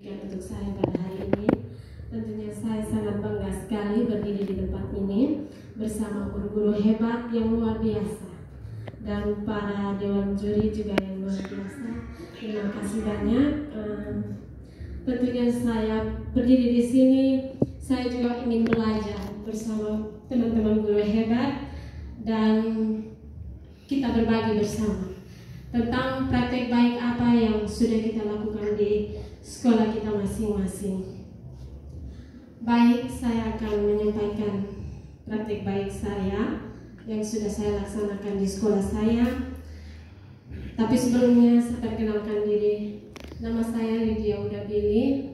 Untuk saya pada hari ini, tentunya saya sangat bangga sekali berdiri di tempat ini bersama guru-guru hebat yang luar biasa dan para dewan juri juga yang luar biasa. Terima kasih banyak. Tentunya saya berdiri di sini, saya juga ingin belajar bersama teman-teman guru hebat dan kita berbagi bersama tentang praktek baik apa yang sudah kita lakukan di sekolah kita masing-masing. Baik, saya akan menyampaikan praktek baik saya yang sudah saya laksanakan di sekolah saya. Tapi sebelumnya saya perkenalkan diri. Nama saya Lydia Udabili.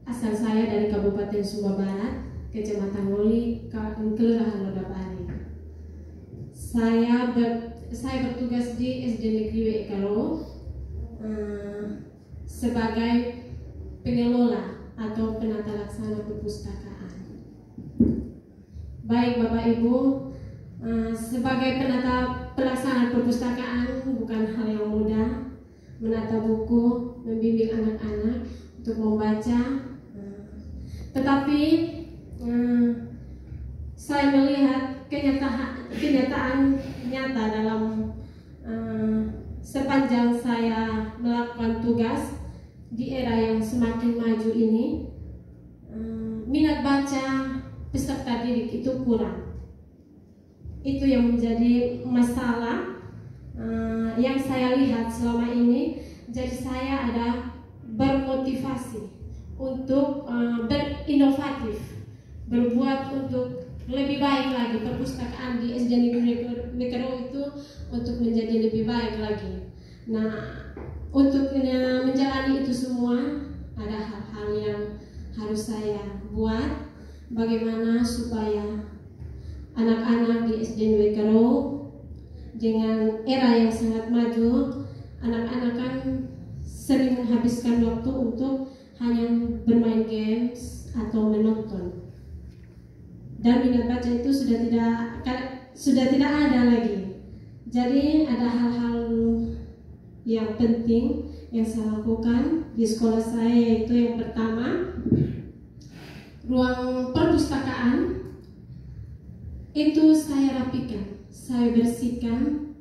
Asal saya dari Kabupaten Sumba Barat, Kecamatan Ngoli, Kelurahan Lodapari. Saya bertugas di SD Negeri Wekaro sebagai pengelola atau penata laksana perpustakaan. Baik Bapak Ibu, sebagai penata pelaksana perpustakaan bukan hal yang mudah. Menata buku, membimbing anak-anak untuk membaca, tetapi saya melihat kenyataan nyata dalam sepanjang saya melakukan tugas di era yang semakin maju ini, minat baca peserta didik itu kurang. Itu yang menjadi masalah yang saya lihat selama ini. Jadi saya ada bermotivasi untuk berinovatif, berbuat untuk lebih baik lagi. Perpustakaan di SD Negeri Wekaro itu untuk menjadi lebih baik lagi. Nah, untuk menjalani itu semua ada hal-hal yang harus saya buat. Bagaimana supaya anak-anak di SD Wekaro dengan era yang sangat maju, anak-anak kan sering menghabiskan waktu untuk hanya bermain games atau menonton. Dan minat baca itu sudah tidak ada lagi. Jadi ada hal-hal yang penting yang saya lakukan di sekolah saya, yaitu yang pertama, ruang perpustakaan itu saya rapikan, saya bersihkan,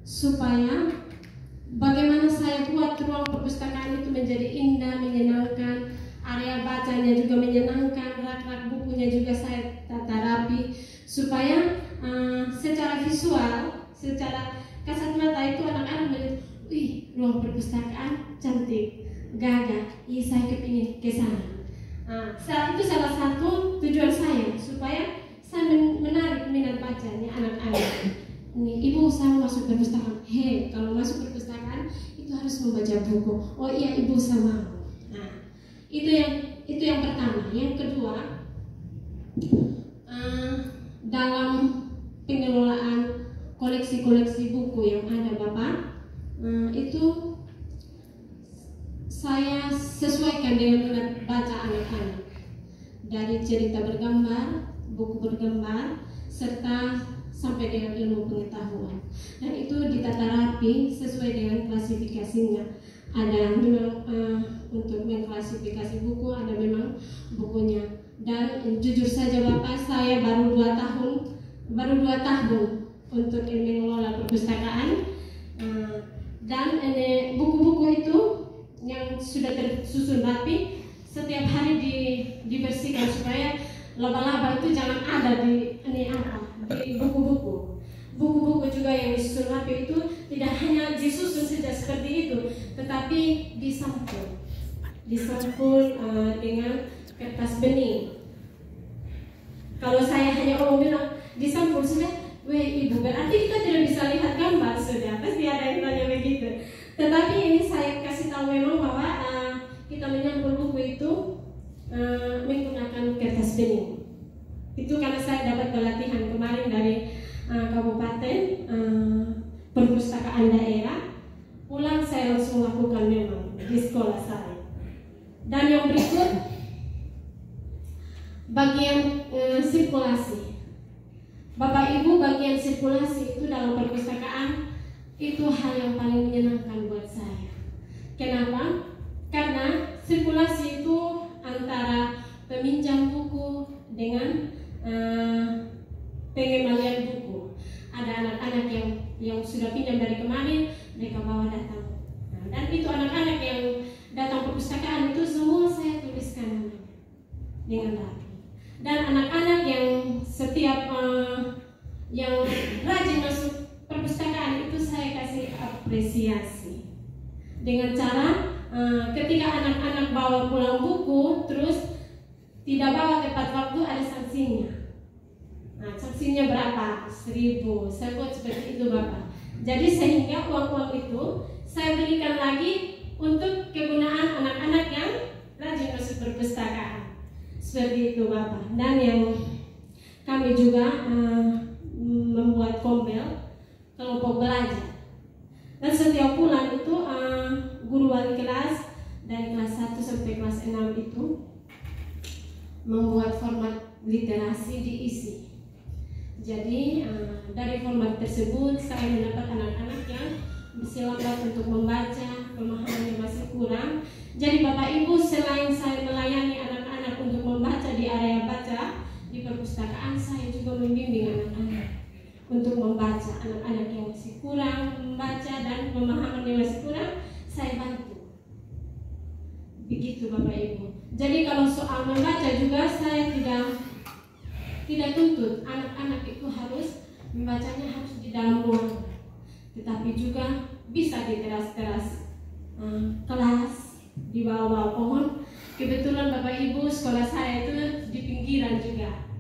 supaya bagaimana saya buat ruang perpustakaan itu menjadi indah, menyenangkan, area bacanya juga menyenangkan, rak-rak bukunya juga saya tata rapi, supaya secara visual, secara kasat mata itu anak-anak melihat, wih, ruang perpustakaan cantik, gagah, saya kepingin ke sana. Itu salah satu tujuan saya, supaya saya menarik minat bacanya anak-anak. Ibu, saya masuk perpustakaan. Kalau masuk perpustakaan itu harus membaca buku. Oh iya, ibu sama. Itu yang pertama. Yang kedua, dalam pengelolaan koleksi-koleksi buku yang ada Bapak, itu saya sesuaikan dengan minat baca anak-anak, dari cerita bergambar, buku bergambar, serta sampai dengan ilmu pengetahuan. Dan itu ditata rapi sesuai dengan klasifikasinya. Ada memang untuk mengklasifikasi buku, ada memang bukunya. Dan jujur saja Bapak, saya baru 2 tahun untuk mengelola perpustakaan. Dan buku-buku itu yang sudah tersusun rapi, setiap hari dibersihkan supaya laba-laba itu jangan ada di buku-buku. Buku-buku juga yang disusun rapi itu tidak hanya disusun saja seperti itu, tetapi disampul dengan kertas bening. Kalau saya hanya bilang disampul sudah, ibu, berarti kita tidak bisa lihat gambar sudah, pasti ada yang tanya begitu. Tetapi ini saya kasih tahu memang bahwa kita menyampul buku itu menggunakan kertas bening. Itu karena saya dapat pelatihan kemarin dari kabupaten perpustakaan daerah. Pulang saya langsung lakukan memang di sekolah saya. Dan yang berikut, bagian sirkulasi. Bapak Ibu, bagian sirkulasi itu dalam perpustakaan itu hal yang paling menyenangkan buat saya. Kenapa? Karena sirkulasi itu antara peminjam buku dengan pengembalian buku. Ada anak-anak yang sudah pinjam dari kemarin, mereka bawa datang. Dan itu anak-anak yang datang perpustakaan itu semua saya tuliskan namanya dengan rapi. Dan anak-anak yang setiap yang rajin masuk perpustakaan itu saya kasih apresiasi dengan cara ketika anak-anak bawa pulang buku terus tidak bawa tepat waktu, ada sanksinya. Nah, sanksinya berapa? 1.000. Saya buat seperti itu Bapak. Jadi sehingga uang-uang itu saya berikan lagi untuk kegunaan anak-anak yang rajin masuk perpustakaan. Seperti itu Bapak. Dan yang kami juga membuat kompel kelompok belajar. Dan setiap bulan itu guru wali kelas dari kelas 1 sampai kelas 6 itu membuat format literasi diisi. Jadi dari format tersebut saya mendapat anak-anak yang masih lambat untuk membaca, pemahamannya masih kurang. Jadi Bapak Ibu, selain saya melayani anak-anak untuk membaca di area baca di perpustakaan, saya juga membimbing anak-anak untuk membaca. Anak-anak yang masih kurang membaca dan pemahamannya masih kurang, saya bantu. Begitu Bapak Ibu. Jadi kalau soal membaca juga saya tidak tuntut anak-anak itu harus membacanya harus di dalam ruangan, tetapi juga bisa di teras-teras kelas, di bawah-bawah pohon. Kebetulan Bapak Ibu, sekolah saya itu di pinggiran juga,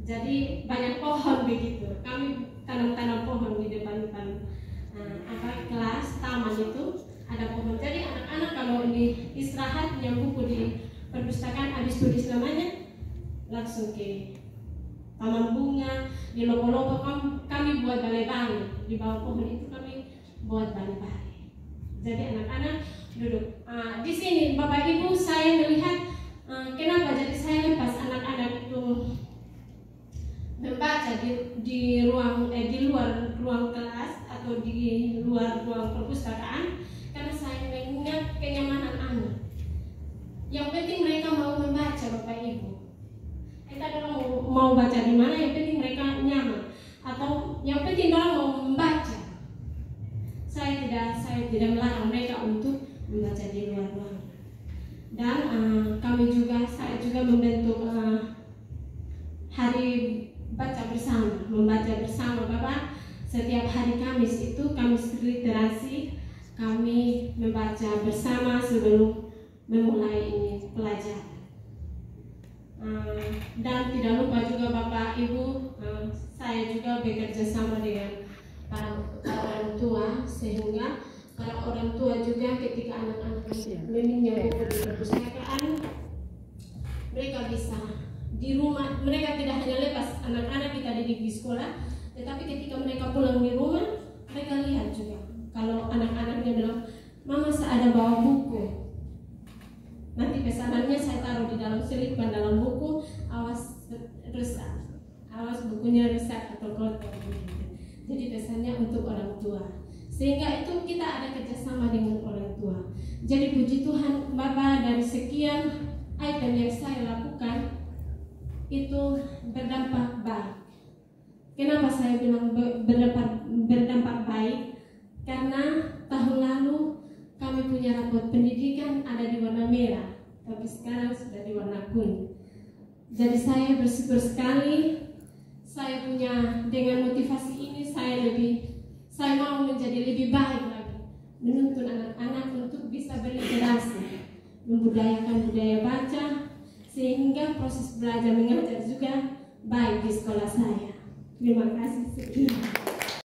jadi banyak pohon begitu. Kami tanam-tanam pohon di depan-depan kelas, taman itu ada pohon. Jadi anak-anak kalau ini istirahat yang buku di perpustakaan habis tulis namanya, langsung ke taman bunga, di loko-loko kami buat balai-balai. Di bawah pohon itu kami buat balai-balai. Jadi anak-anak duduk. Di sini Bapak Ibu saya melihat kenapa jadi saya lepas anak-anak itu membaca di luar ruang kelas atau di luar ruang perpustakaan, karena saya mengingat kenyamanan anak. Yang penting mereka mau membaca Bapak Ibu. Kita kalau mau baca di mana, yang penting mereka nyaman. Atau yang penting orang mau membaca. Saya tidak melarang mereka untuk membaca di luar ruangan. Dan saya juga membentuk hari baca bersama, membaca bersama Bapak. Setiap hari Kamis itu Kamis literasi, kami membaca bersama sebelum memulai ini pelajaran. Dan tidak lupa juga Bapak Ibu, saya juga bekerja sama dengan para orang tua, sehingga para orang tua juga ketika anak-anak meminjam buku di perpustakaan, mereka bisa di rumah. Mereka tidak hanya lepas anak-anak kita didik di sekolah, tetapi ketika mereka pulang di rumah, mereka lihat juga kalau anak-anaknya bilang, "Mama, saya ada bawa buku." Nanti pesanannya saya taruh di dalam selipkan dalam buku, awas rusak, awas bukunya rusak atau kotor. Jadi pesannya untuk orang tua. Sehingga itu kita ada kerjasama dengan orang tua. Jadi puji Tuhan Bapak, dari sekian item yang saya lakukan itu berdampak baik. Kenapa saya bilang berdampak baik? Karena tahun lalu kami punya rapot pendidikan ada di warna merah, tapi sekarang sudah di warna kuning. Jadi saya bersyukur sekali. Saya punya dengan motivasi ini saya mau menjadi lebih baik lagi, menuntun anak-anak untuk bisa berliterasi, membudayakan budaya baca, sehingga proses belajar mengajar juga baik di sekolah saya. Terima kasih.